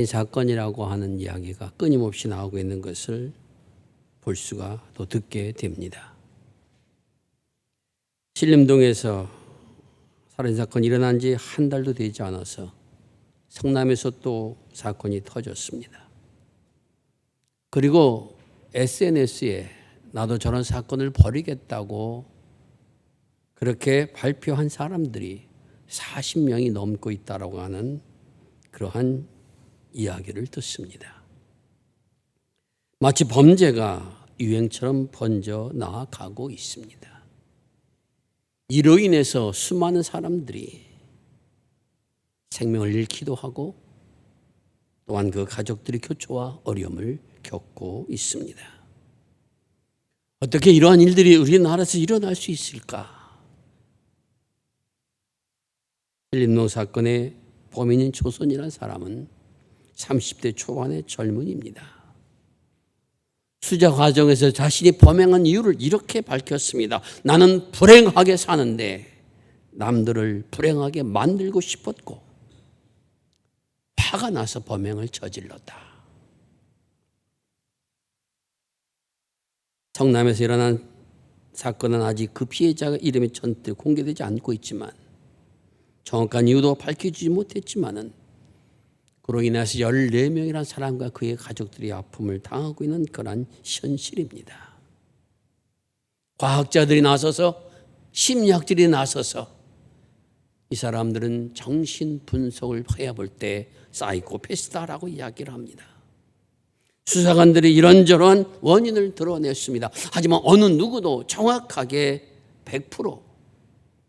이 사건이라고 하는 이야기가 끊임없이 나오고 있는 것을 볼 수가 또 듣게 됩니다. 신림동에서 살인사건이 일어난 지 한 달도 되지 않아서 성남에서 또 사건이 터졌습니다. 그리고 SNS에 나도 저런 사건을 벌이겠다고 그렇게 발표한 사람들이 40명이 넘고 있다고 하는 그러한 이야기를 듣습니다. 마치 범죄가 유행처럼 번져 나아가고 있습니다. 이로 인해서 수많은 사람들이 생명을 잃기도 하고 또한 그 가족들의 교초와 어려움을 겪고 있습니다. 어떻게 이러한 일들이 우리나라에서 일어날 수 있을까? 신림동 사건의 범인인 조선이라는 사람은 30대 초반의 젊은이입니다. 수사 과정에서 자신이 범행한 이유를 이렇게 밝혔습니다. 나는 불행하게 사는데 남들을 불행하게 만들고 싶었고 화가 나서 범행을 저질렀다. 성남에서 일어난 사건은 아직 그 피해자 이름이 전체 공개되지 않고 있지만 정확한 이유도 밝혀지지 못했지만은 그로 인해서 14명이라는 사람과 그의 가족들이 아픔을 당하고 있는 그런 현실입니다. 과학자들이 나서서 심리학들이 나서서 이 사람들은 정신 분석을 해볼 때 사이코패스다라고 이야기를 합니다. 수사관들이 이런저런 원인을 드러냈습니다. 하지만 어느 누구도 정확하게 100%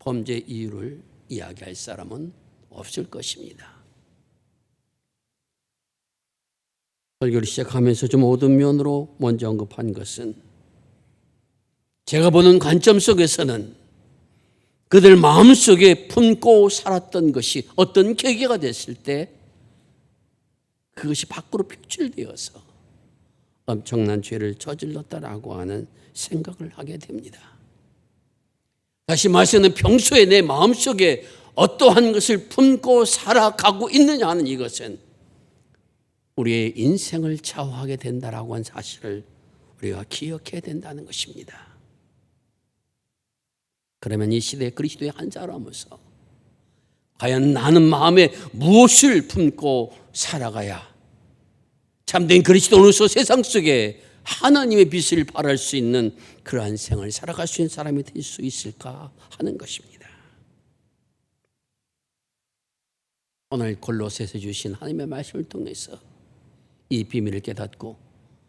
범죄 이유를 이야기할 사람은 없을 것입니다. 설교를 시작하면서 좀 어두운 면으로 먼저 언급한 것은 제가 보는 관점 속에서는 그들 마음속에 품고 살았던 것이 어떤 계기가 됐을 때 그것이 밖으로 표출되어서 엄청난 죄를 저질렀다라고 하는 생각을 하게 됩니다. 다시 말해서는 평소에 내 마음속에 어떠한 것을 품고 살아가고 있느냐 하는 이것은 우리의 인생을 좌우하게 된다라고 하는 사실을 우리가 기억해야 된다는 것입니다. 그러면 이 시대에 그리스도의 한 자라면서 과연 나는 마음에 무엇을 품고 살아가야 참된 그리스도로서 세상 속에 하나님의 빛을 발할 수 있는 그러한 생을 살아갈 수 있는 사람이 될 수 있을까 하는 것입니다. 오늘 골로새서 주신 하나님의 말씀을 통해서 이 비밀을 깨닫고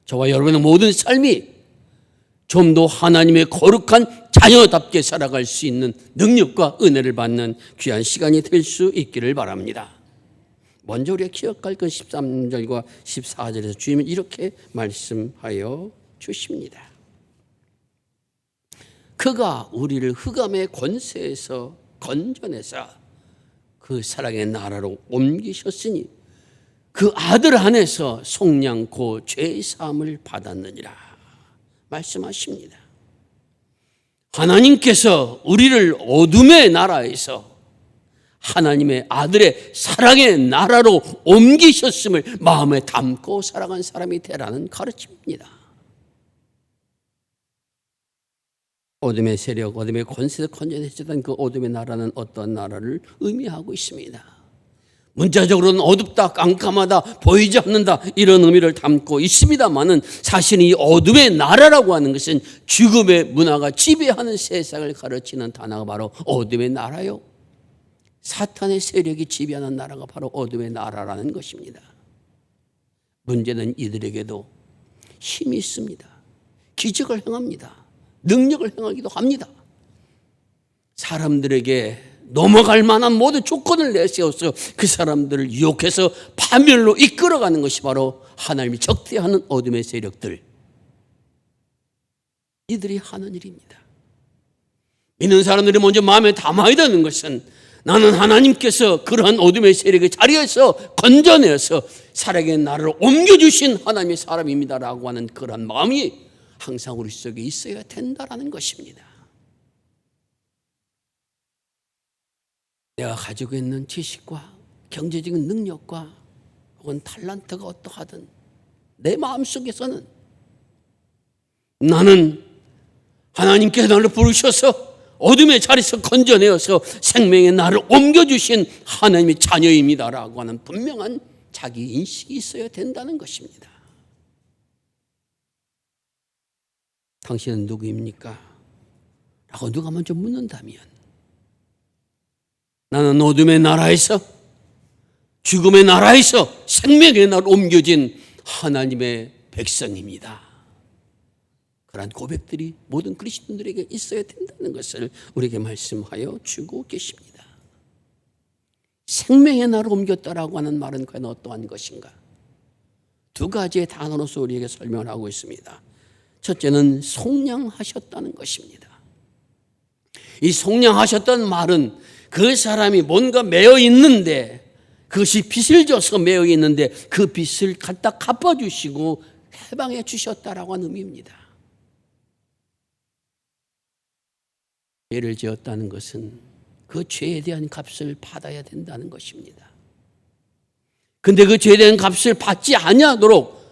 저와 여러분의 모든 삶이 좀 더 하나님의 거룩한 자녀답게 살아갈 수 있는 능력과 은혜를 받는 귀한 시간이 될 수 있기를 바랍니다. 먼저 우리가 기억할 것 13절과 14절에서 주님은 이렇게 말씀하여 주십니다. 그가 우리를 흑암의 권세에서 건져내사 그 사랑의 나라로 옮기셨으니 그 아들 안에서 속량고 죄의 사함을 받았느니라 말씀하십니다. 하나님께서 우리를 어둠의 나라에서 하나님의 아들의 사랑의 나라로 옮기셨음을 마음에 담고 살아간 사람이 되라는 가르침입니다. 어둠의 세력, 어둠의 권세에서 건져내셨던 그 어둠의 나라는 어떤 나라를 의미하고 있습니다. 문자적으로는 어둡다, 깜깜하다, 보이지 않는다 이런 의미를 담고 있습니다만은 사실 이 어둠의 나라라고 하는 것은 죽음의 문화가 지배하는 세상을 가르치는 단어가 바로 어둠의 나라요. 사탄의 세력이 지배하는 나라가 바로 어둠의 나라라는 것입니다. 문제는 이들에게도 힘이 있습니다. 기적을 행합니다. 능력을 행하기도 합니다. 사람들에게 넘어갈 만한 모든 조건을 내세워서 그 사람들을 유혹해서 파멸로 이끌어가는 것이 바로 하나님이 적대하는 어둠의 세력들. 이들이 하는 일입니다. 믿는 사람들이 먼저 마음에 담아야 되는 것은 나는 하나님께서 그러한 어둠의 세력의 자리에서 건져내서 사랑의 나라로 옮겨주신 하나님의 사람입니다라고 하는 그러한 마음이 항상 우리 속에 있어야 된다라는 것입니다. 내가 가지고 있는 지식과 경제적인 능력과 혹은 탤런트가 어떠하든 내 마음속에서는 나는 하나님께서 나를 부르셔서 어둠의 자리에서 건져내어서 생명의 나를 옮겨주신 하나님의 자녀입니다라고 하는 분명한 자기 인식이 있어야 된다는 것입니다. 당신은 누구입니까? 라고 누가 먼저 묻는다면 나는 어둠의 나라에서 죽음의 나라에서 생명의 나라로 옮겨진 하나님의 백성입니다. 그러한 고백들이 모든 그리스도인들에게 있어야 된다는 것을 우리에게 말씀하여 주고 계십니다. 생명의 나라로 옮겼다라고 하는 말은 과연 어떠한 것인가? 두 가지의 단어로서 우리에게 설명을 하고 있습니다. 첫째는 속량하셨다는 것입니다. 이 속량하셨다는 말은 그 사람이 뭔가 매여 있는데 그것이 빚을 져서 매여 있는데 그 빚을 갖다 갚아주시고 해방해 주셨다라고 하는 의미입니다. 죄를 지었다는 것은 그 죄에 대한 값을 받아야 된다는 것입니다. 근데 그 죄에 대한 값을 받지 아니하도록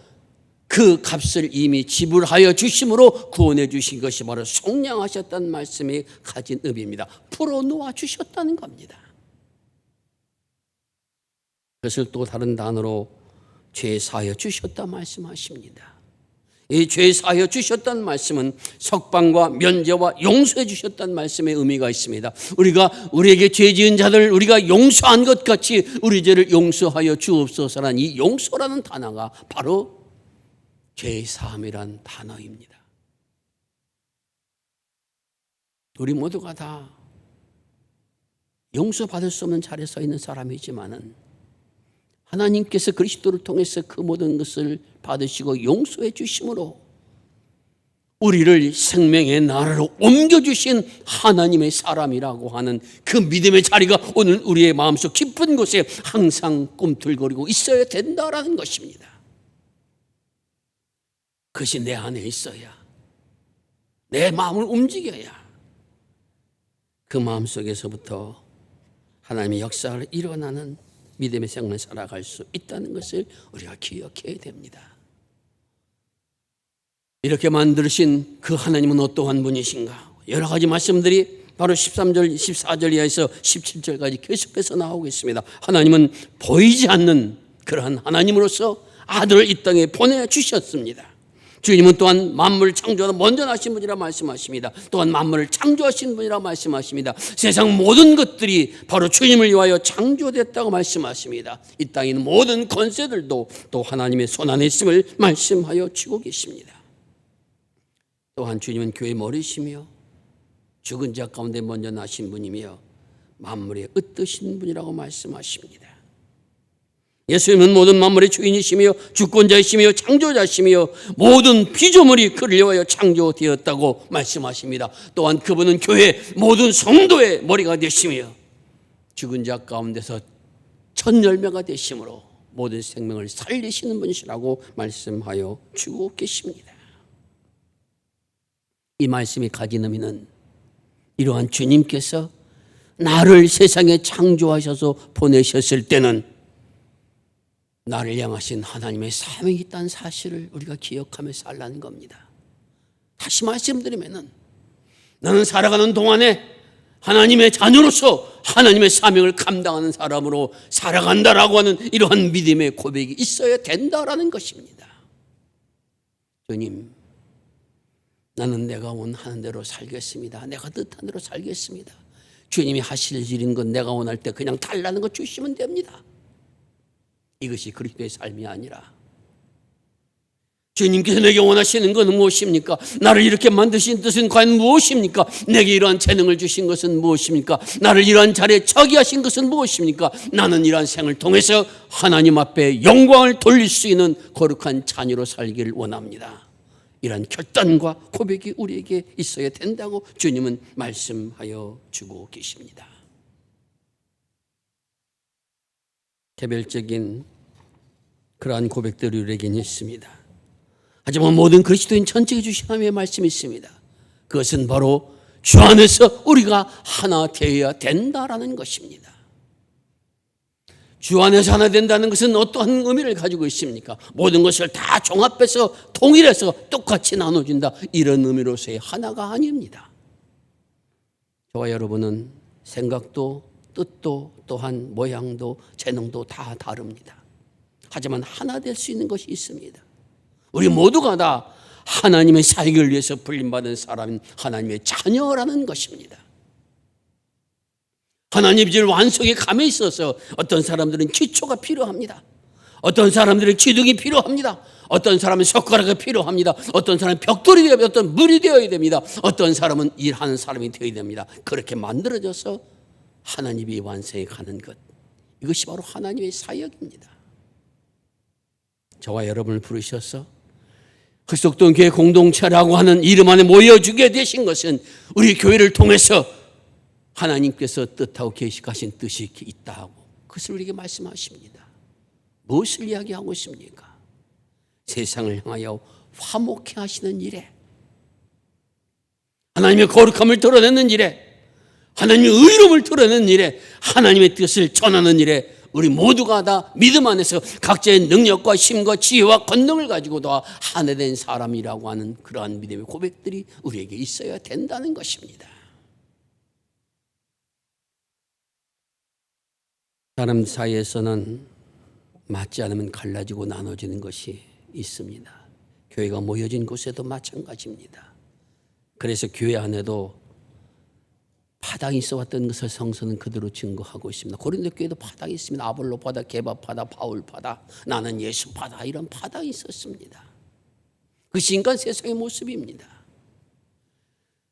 그 값을 이미 지불하여 주심으로 구원해 주신 것이 바로 속량하셨다는 말씀이 가진 의미입니다. 풀어놓아 주셨다는 겁니다. 그것을 또 다른 단어로 죄 사하여 주셨다 말씀하십니다. 이 죄 사하여 주셨다는 말씀은 석방과 면제와 용서해 주셨다는 말씀의 의미가 있습니다. 우리가 우리에게 죄 지은 자들 우리가 용서한 것 같이 우리 죄를 용서하여 주옵소서라는 이 용서라는 단어가 바로 죄 사함이란 단어입니다. 우리 모두가 다 용서받을 수 없는 자리에 서 있는 사람이지만은 하나님께서 그리스도를 통해서 그 모든 것을 받으시고 용서해 주심으로 우리를 생명의 나라로 옮겨주신 하나님의 사람이라고 하는 그 믿음의 자리가 오늘 우리의 마음속 깊은 곳에 항상 꿈틀거리고 있어야 된다라는 것입니다. 그것이 내 안에 있어야, 내 마음을 움직여야 그 마음속에서부터 하나님의 역사를 일어나는 믿음의 생활을 살아갈 수 있다는 것을 우리가 기억해야 됩니다. 이렇게 만드신 그 하나님은 어떠한 분이신가? 여러 가지 말씀들이 바로 13절, 14절 이하에서 17절까지 계속해서 나오고 있습니다. 하나님은 보이지 않는 그러한 하나님으로서 아들을 이 땅에 보내주셨습니다. 주님은 또한 만물을 창조하다 먼저 나신 분이라 말씀하십니다. 또한 만물을 창조하신 분이라 말씀하십니다. 세상 모든 것들이 바로 주님을 위하여 창조됐다고 말씀하십니다. 이 땅에 있는 모든 권세들도 또 하나님의 손 안에 있음을 말씀하여 주고 계십니다. 또한 주님은 교회의 머리시며 죽은 자 가운데 먼저 나신 분이며 만물의 으뜨신 분이라고 말씀하십니다. 예수님은 모든 만물의 주인이시며 주권자이시며 창조자이시며 모든 피조물이 그를 위하여 창조되었다고 말씀하십니다. 또한 그분은 교회 모든 성도의 머리가 되시며 죽은 자 가운데서 첫 열매가 되심으로 모든 생명을 살리시는 분이시라고 말씀하여 주고 계십니다. 이 말씀이 가진 의미는 이러한 주님께서 나를 세상에 창조하셔서 보내셨을 때는 나를 향하신 하나님의 사명이 있다는 사실을 우리가 기억하며 살라는 겁니다. 다시 말씀드리면은 나는 살아가는 동안에 하나님의 자녀로서 하나님의 사명을 감당하는 사람으로 살아간다라고 하는 이러한 믿음의 고백이 있어야 된다라는 것입니다. 주님, 나는 내가 원하는 대로 살겠습니다. 내가 뜻한 대로 살겠습니다. 주님이 하실 일인 건 내가 원할 때 그냥 달라는 거 주시면 됩니다. 이것이 그리스도의 삶이 아니라 주님께서 내게 원하시는 것은 무엇입니까? 나를 이렇게 만드신 뜻은 과연 무엇입니까? 내게 이러한 재능을 주신 것은 무엇입니까? 나를 이러한 자리에 처하게 하신 것은 무엇입니까? 나는 이러한 생을 통해서 하나님 앞에 영광을 돌릴 수 있는 거룩한 자녀로 살기를 원합니다. 이러한 결단과 고백이 우리에게 있어야 된다고 주님은 말씀하여 주고 계십니다. 개별적인 그러한 고백들이 우리에게는 있습니다. 하지만 모든 그리스도인 전체에 주신 하나님의 말씀이 있습니다. 그것은 바로 주 안에서 우리가 하나 되어야 된다라는 것입니다. 주 안에서 하나 된다는 것은 어떠한 의미를 가지고 있습니까? 모든 것을 다 종합해서 통일해서 똑같이 나눠준다, 이런 의미로서의 하나가 아닙니다. 저와 여러분은 생각도 뜻도 또한 모양도 재능도 다 다릅니다. 하지만 하나 될 수 있는 것이 있습니다. 우리 모두가 다 하나님의 사역을 위해서 불림받은 사람인 하나님의 자녀라는 것입니다. 하나님의 질 완성의 감에 있어서 어떤 사람들은 기초가 필요합니다. 어떤 사람들은 기둥이 필요합니다. 어떤 사람은 젓가락이 필요합니다. 어떤 사람은 벽돌이 되어야, 어떤 물이 되어야 됩니다. 어떤 사람은 일하는 사람이 되어야 됩니다. 그렇게 만들어져서 하나님이 완성해 가는 것, 이것이 바로 하나님의 사역입니다. 저와 여러분을 부르셔서 그리스도교 교회 공동체라고 하는 이름 안에 모여주게 되신 것은 우리 교회를 통해서 하나님께서 뜻하고 계획하신 뜻이 있다 하고 그것을 우리에게 말씀하십니다. 무엇을 이야기하고 있습니까? 세상을 향하여 화목해 하시는 일에, 하나님의 거룩함을 드러내는 일에, 하나님의 의로움을 드러내는 일에, 하나님의 뜻을 전하는 일에 우리 모두가 다 믿음 안에서 각자의 능력과 힘과 지혜와 권능을 가지고 다 하나 된 사람이라고 하는 그러한 믿음의 고백들이 우리에게 있어야 된다는 것입니다. 사람 사이에서는 맞지 않으면 갈라지고 나눠지는 것이 있습니다. 교회가 모여진 곳에도 마찬가지입니다. 그래서 교회 안에도 파당이 있어 왔던 것을 성서는 그대로 증거하고 있습니다. 고린도 교회도 파당이 있습니다. 아볼로 파다, 게바 파다, 바울 파다, 나는 예수 파다, 이런 파당이 있었습니다. 그것이 인간 세상의 모습입니다.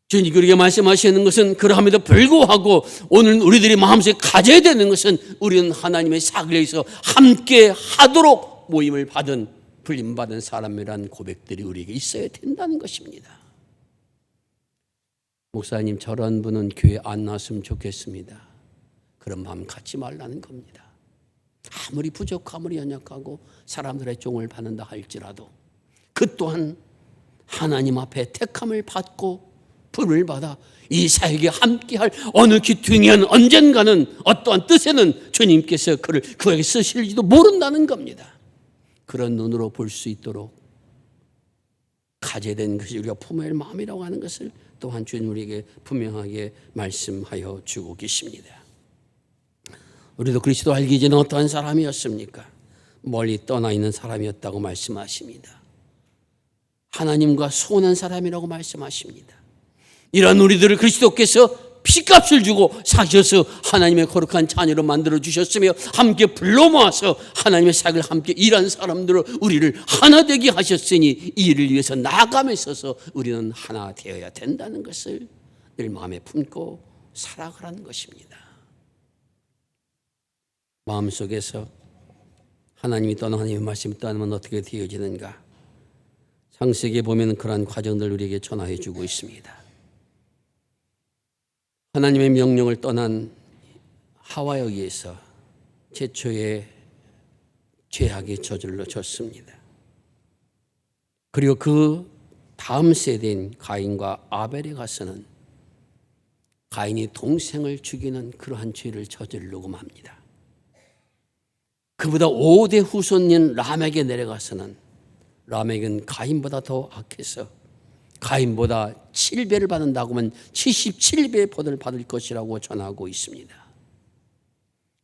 주님이 우리에게 말씀하시는 것은 그러함에도 불구하고 오늘 우리들이 마음속에 가져야 되는 것은 우리는 하나님의 사역을 위해서 함께 하도록 모임을 받은 불림받은 사람이라는 고백들이 우리에게 있어야 된다는 것입니다. 목사님, 저런 분은 교회 안 나왔으면 좋겠습니다. 그런 마음 갖지 말라는 겁니다. 아무리 부족하고 아무리 연약하고 사람들의 종을 받는다 할지라도 그 또한 하나님 앞에 택함을 받고 부름을 받아 이 사역에 함께할 어느 기퉁이한 언젠가는 어떠한 뜻에는 주님께서 그를 그에게 쓰실지도 모른다는 겁니다. 그런 눈으로 볼 수 있도록 가져야 되는 것이 우리가 품어야 할 마음이라고 하는 것을 또한 주님 우리에게 분명하게 말씀하여 주고 계십니다. 우리도 그리스도 알기 전에 어떠한 사람이었습니까? 멀리 떠나 있는 사람이었다고 말씀하십니다. 하나님과 소원한 사람이라고 말씀하십니다. 이런 우리들을 그리스도께서 피값을 주고 사셔서 하나님의 거룩한 자녀로 만들어 주셨으며 함께 불러 모아서 하나님의 사역을 함께 일한 사람들로 우리를 하나 되게 하셨으니 이 일을 위해서 나아감에 있어서 우리는 하나 되어야 된다는 것을 늘 마음에 품고 살아가라는 것입니다. 마음속에서 하나님이 떠나 하나님의 말씀이 떠나면 어떻게 되어지는가? 창세기에 보면 그러한 과정들 우리에게 전하해 주고 있습니다. 하나님의 명령을 떠난 하와에 의해서 최초의 죄악이 저질러졌습니다. 그리고 그 다음 세대인 가인과 아벨에 가서는 가인이 동생을 죽이는 그러한 죄를 저지르고 맙니다. 그보다 5대 후손인 람에게 내려가서는 람에게는 가인보다 더 악해서 가인보다 7배를 받는다고 하면 77배의 보를 받을 것이라고 전하고 있습니다.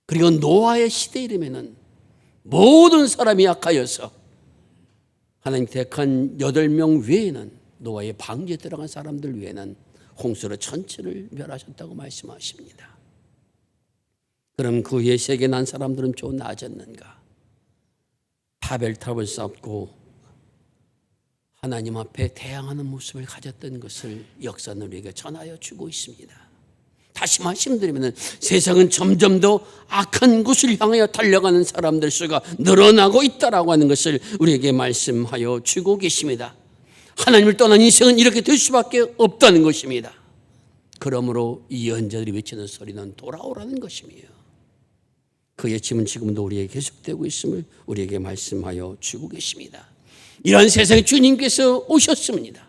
그리고 노아의 시대 이름에는 모든 사람이 악하여서 하나님 택한 8명 외에는 노아의 방주에 들어간 사람들 외에는 홍수로 전체를 멸하셨다고 말씀하십니다. 그럼 그 후에 세계 난 사람들은 좀 나아졌는가? 바벨탑을 쌓고 하나님 앞에 대항하는 모습을 가졌던 것을 역사는 우리에게 전하여 주고 있습니다. 다시 말씀드리면 세상은 점점 더 악한 곳을 향하여 달려가는 사람들 수가 늘어나고 있다라고 하는 것을 우리에게 말씀하여 주고 계십니다. 하나님을 떠난 인생은 이렇게 될 수밖에 없다는 것입니다. 그러므로 이 예언자들이 외치는 소리는 돌아오라는 것이며 그 외침은 지금도 우리에게 계속되고 있음을 우리에게 말씀하여 주고 계십니다. 이러한 세상에 주님께서 오셨습니다.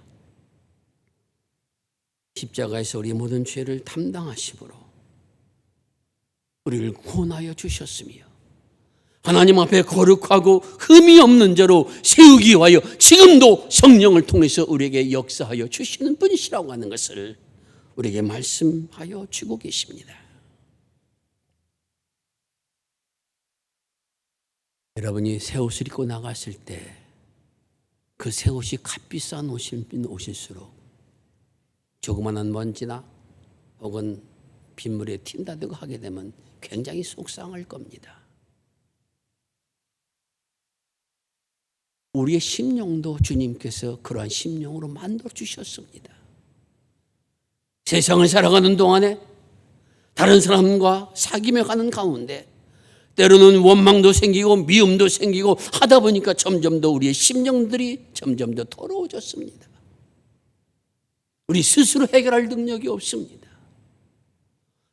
십자가에서 우리 모든 죄를 담당하심으로 우리를 구원하여 주셨으며 하나님 앞에 거룩하고 흠이 없는 자로 세우기 위하여 지금도 성령을 통해서 우리에게 역사하여 주시는 분이시라고 하는 것을 우리에게 말씀하여 주고 계십니다. 여러분이 새 옷을 입고 나갔을 때 그 새 옷이 값비싼 옷일수록 조그마한 먼지나 혹은 빗물에 튄다든가 하게 되면 굉장히 속상할 겁니다. 우리의 심령도 주님께서 그러한 심령으로 만들어 주셨습니다. 세상을 살아가는 동안에 다른 사람과 사귀며 가는 가운데 때로는 원망도 생기고 미움도 생기고 하다 보니까 점점 더 우리의 심령들이 점점 더 더러워졌습니다. 우리 스스로 해결할 능력이 없습니다.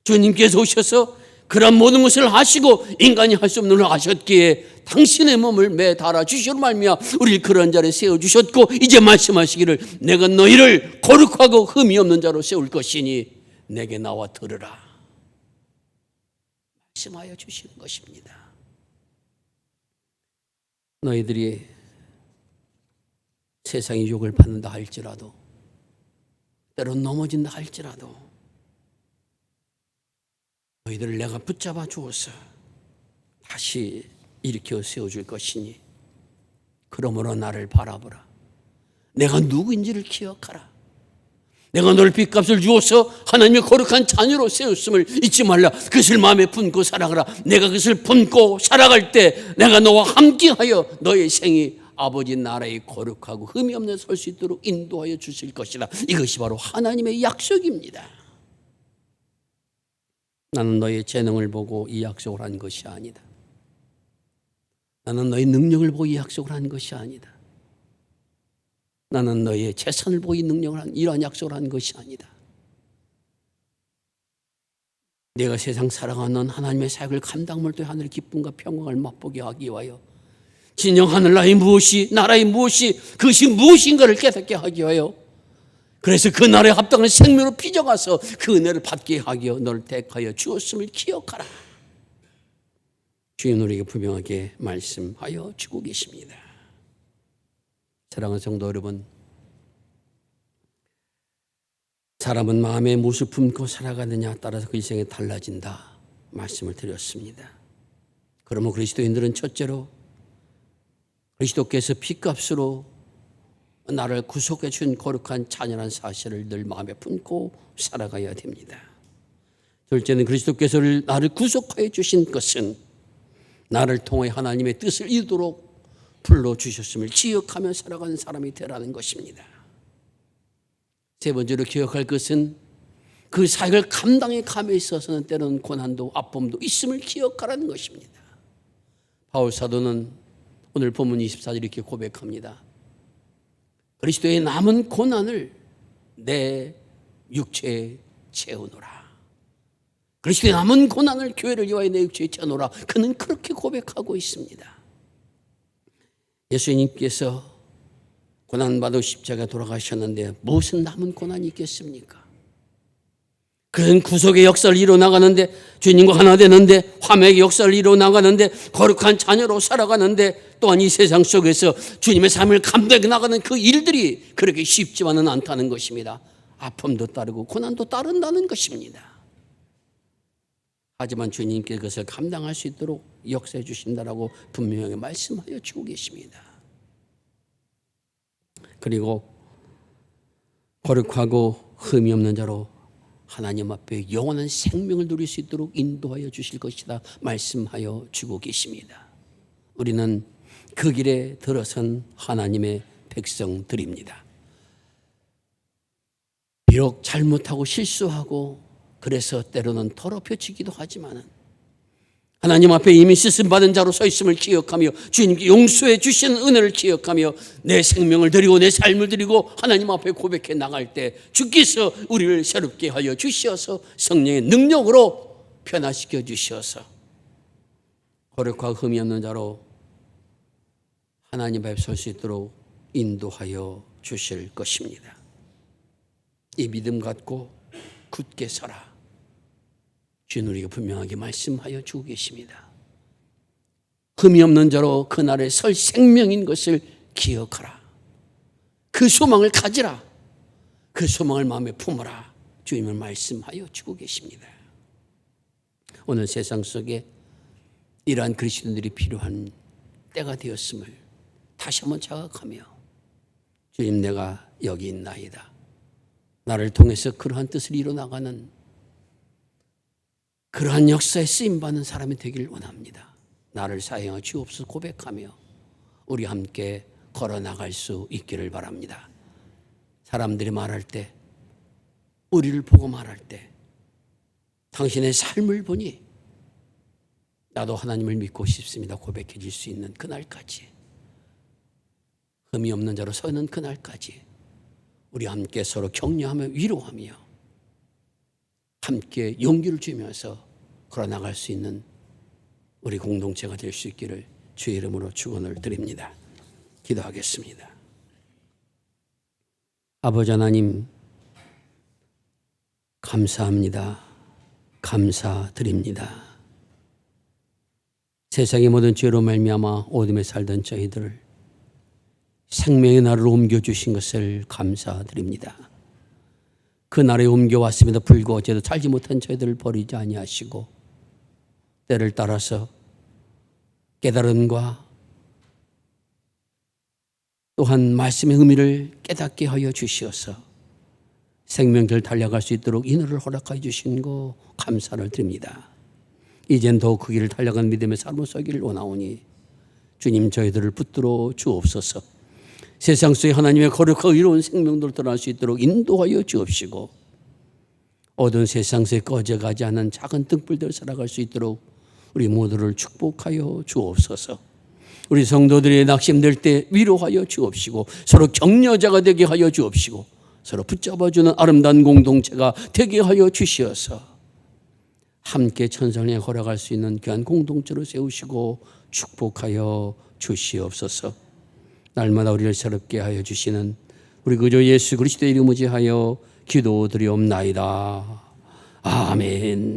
주님께서 오셔서 그런 모든 것을 하시고 인간이 할 수 없는 걸 하셨기에 당신의 몸을 매달아 주시로 말미암아 우리를 그런 자리에 세워주셨고 이제 말씀하시기를 내가 너희를 거룩하고 흠이 없는 자로 세울 것이니 내게 나와 들으라 말씀하여 주시는 것입니다. 너희들이 세상의 욕을 받는다 할지라도 때론 넘어진다 할지라도 너희들을 내가 붙잡아 주어서 다시 일으켜 세워줄 것이니 그러므로 나를 바라보라. 내가 누구인지를 기억하라. 내가 너를 빚값을 주어서 하나님의 거룩한 자녀로 세웠음을 잊지 말라. 그것을 마음에 품고 살아가라. 내가 그것을 품고 살아갈 때 내가 너와 함께하여 너의 생이 아버지 나라에 거룩하고 흠이 없는 설 수 있도록 인도하여 주실 것이다. 이것이 바로 하나님의 약속입니다. 나는 너의 재능을 보고 이 약속을 한 것이 아니다. 나는 너의 능력을 보고 이 약속을 한 것이 아니다. 나는 너의 재산을 보고 이 능력을 한 이러한 약속을 한 것이 아니다. 내가 세상 살아가는 하나님의 사역을 감당 못해 하늘의 기쁨과 평강을 맛보게 하기 위하여 진정 하늘나라의 무엇이 나라의 무엇이 그것이 무엇인가를 깨닫게 하기 위하여 그래서 그 나라에 합당한 생명으로 빚어가서 그 은혜를 받게 하기 위하여 너를 택하여 주었음을 기억하라. 주님 우리에게 분명하게 말씀하여 주고 계십니다. 사랑하는 성도 여러분, 사람은 마음에 무엇을 품고 살아가느냐에 따라서 그 일생이 달라진다 말씀을 드렸습니다. 그러면 그리스도인들은 첫째로 그리스도께서 피값으로 나를 구속해 준 거룩한 자녀라는 사실을 늘 마음에 품고 살아가야 됩니다. 둘째는 그리스도께서 나를 구속하여 주신 것은 나를 통해 하나님의 뜻을 이루도록 불러주셨음을 기억하며 살아가는 사람이 되라는 것입니다. 세 번째로 기억할 것은 그 사역을 감당해 감에 있어서는 때로는 고난도 아픔도 있음을 기억하라는 것입니다. 바울 사도는 오늘 본문 24절 이렇게 고백합니다. 그리스도의 남은 고난을 내 육체에 채우노라. 그리스도의 남은 고난을 교회를 위하여 내 육체에 채우노라. 그는 그렇게 고백하고 있습니다. 예수님께서 고난받아 십자가에 돌아가셨는데 무슨 남은 고난이 있겠습니까? 그런 구속의 역사를 이루어나가는데 주님과 하나 되는데 화목의 역사를 이루어나가는데 거룩한 자녀로 살아가는데 또한 이 세상 속에서 주님의 삶을 감당해 나가는 그 일들이 그렇게 쉽지만은 않다는 것입니다. 아픔도 따르고 고난도 따른다는 것입니다. 하지만 주님께 그것을 감당할 수 있도록 역사해 주신다라고 분명히 말씀하여 주고 계십니다. 그리고 거룩하고 흠이 없는 자로 하나님 앞에 영원한 생명을 누릴 수 있도록 인도하여 주실 것이다 말씀하여 주고 계십니다. 우리는 그 길에 들어선 하나님의 백성들입니다. 비록 잘못하고 실수하고 그래서 때로는 더럽혀지기도 하지만 하나님 앞에 이미 쓰심받은 자로 서 있음을 기억하며 주님께 용서해 주신 은혜를 기억하며 내 생명을 드리고 내 삶을 드리고 하나님 앞에 고백해 나갈 때 주께서 우리를 새롭게 하여 주시어서 성령의 능력으로 변화시켜 주시어서 거룩하고 흠이 없는 자로 하나님 앞에 설 수 있도록 인도하여 주실 것입니다. 이 믿음 갖고 굳게 서라. 주님 우리가 분명하게 말씀하여 주고 계십니다. 흠이 없는 자로 그날에 설 생명인 것을 기억하라. 그 소망을 가지라. 그 소망을 마음에 품어라. 주님을 말씀하여 주고 계십니다. 오늘 세상 속에 이러한 그리스도인들이 필요한 때가 되었음을 다시 한번 자각하며 주님, 내가 여기 있나이다. 나를 통해서 그러한 뜻을 이뤄나가는 그러한 역사에 쓰임받는 사람이 되길 원합니다. 나를 사용하여 주옵소서 고백하며 우리 함께 걸어나갈 수 있기를 바랍니다. 사람들이 말할 때, 우리를 보고 말할 때 당신의 삶을 보니 나도 하나님을 믿고 싶습니다 고백해 줄 수 있는 그날까지, 흠이 없는 자로 서는 그날까지 우리 함께 서로 격려하며 위로하며 함께 용기를 주면서 걸어나갈 수 있는 우리 공동체가 될 수 있기를 주의 이름으로 축원을 드립니다. 기도하겠습니다. 아버지 하나님, 감사합니다. 감사드립니다. 세상의 모든 죄로 말미암아 어둠에 살던 저희들을 생명의 나라로 옮겨주신 것을 감사드립니다. 그 나라에 옮겨왔음에도 불구하고 어제도 살지 못한 저희들을 버리지 아니하시고 때를 따라서 깨달음과 또한 말씀의 의미를 깨닫게 하여 주시어서 생명길 달려갈 수 있도록 인도를 허락하여 주신 거 감사를 드립니다. 이젠 더욱 그 길을 달려간 믿음의 삶을 살기를 원하오니 주님, 저희들을 붙들어 주옵소서. 세상 속에 하나님의 거룩하고 의로운 생명들을 떠날 수 있도록 인도하여 주옵시고 어두운 세상 속에 꺼져가지 않은 작은 등불들 살아갈 수 있도록 우리 모두를 축복하여 주옵소서. 우리 성도들이 낙심될 때 위로하여 주옵시고 서로 격려자가 되게 하여 주옵시고 서로 붙잡아주는 아름다운 공동체가 되게 하여 주시어서 함께 천상에 걸어갈 수 있는 귀한 공동체로 세우시고 축복하여 주시옵소서. 날마다 우리를 새롭게 하여 주시는 우리 구주 예수 그리스도의 이름을 지하여 기도드리옵나이다. 아멘.